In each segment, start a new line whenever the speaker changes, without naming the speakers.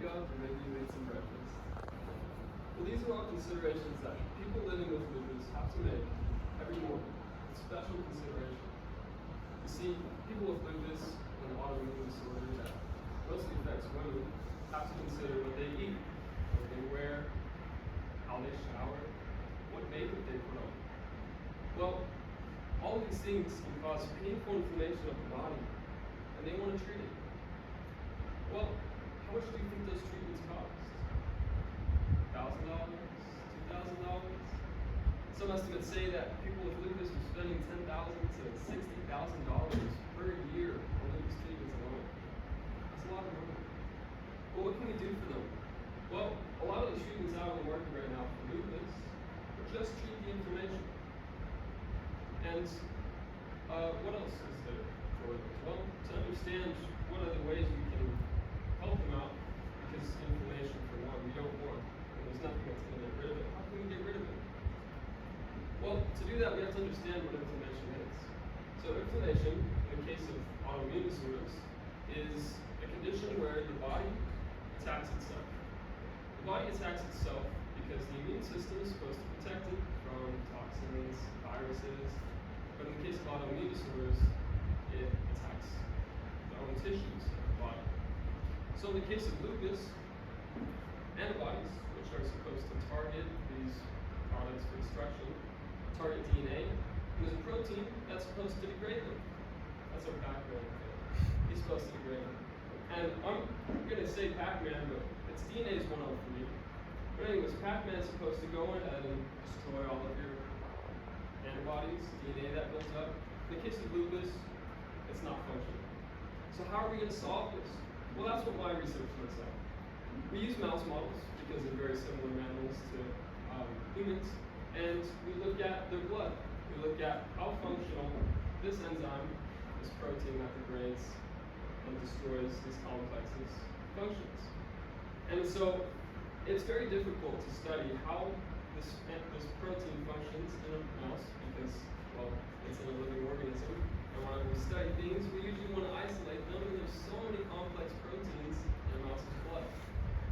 up or maybe you made some breakfast. Well, these are all considerations that people living with lupus have to make every morning. It's special consideration. You see, people with lupus and autoimmune disorder that mostly affects women have to consider what they eat, what they wear, how they shower, what makeup they put on. Well, all of these things can cause painful inflammation of the body, and they want to treat it. Well, how much do you think those treatments cost? $1,000? $2,000? Some estimates say that people with lupus are spending $10,000 to $60,000 per year on lupus treatments alone. That's a lot of money. But what can we do for them? Well, a lot of the treatments out on the market right now for lupus just treat the inflammation. And what else is there for them? Well, to understand what other ways we can help them out, because inflammation, for one, we don't want, and there's nothing that's going to get rid of it. How can we get rid of it? Well, to do that, we have to understand what inflammation is. So inflammation, in the case of autoimmune disorders, is a condition where the body attacks itself. The body attacks itself because the immune system is supposed to protect it from toxins, viruses, but in the case of autoimmune disorders, it attacks the own tissues of the body. So in the case of lupus, antibodies, which are supposed to target these products for destruction, target DNA, and there's a protein that's supposed to degrade them. That's our Pac-Man. He's supposed to degrade them. And I'm going to say Pac-Man, but its DNA is one of for me. But anyways, Pac-Man is supposed to go ahead and destroy all of your antibodies, DNA that builds up. In the case of lupus, it's not functioning. So how are we going to solve this? Well, that's what my research looks like. We use mouse models because they're very similar animals to humans, and we look at their blood. We look at how functional this enzyme, this protein that degrades and destroys these complexes, functions. And so it's very difficult to study how this protein functions in a mouse because, well, it's in a living organism. And when we study things, we usually want to isolate them, and there's so many complex proteins in a mouse's blood.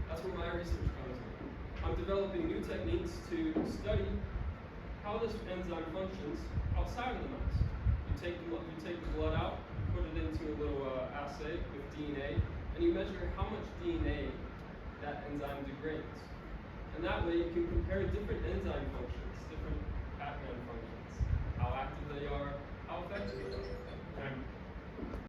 That's where my research comes in. I'm developing new techniques to study how this enzyme functions outside of the mouse. You take the blood out, put it into a little assay with DNA, and you measure how much DNA that enzyme degrades. And that way you can compare different enzyme functions, different Pac-Man functions, how active they are, how effective they are.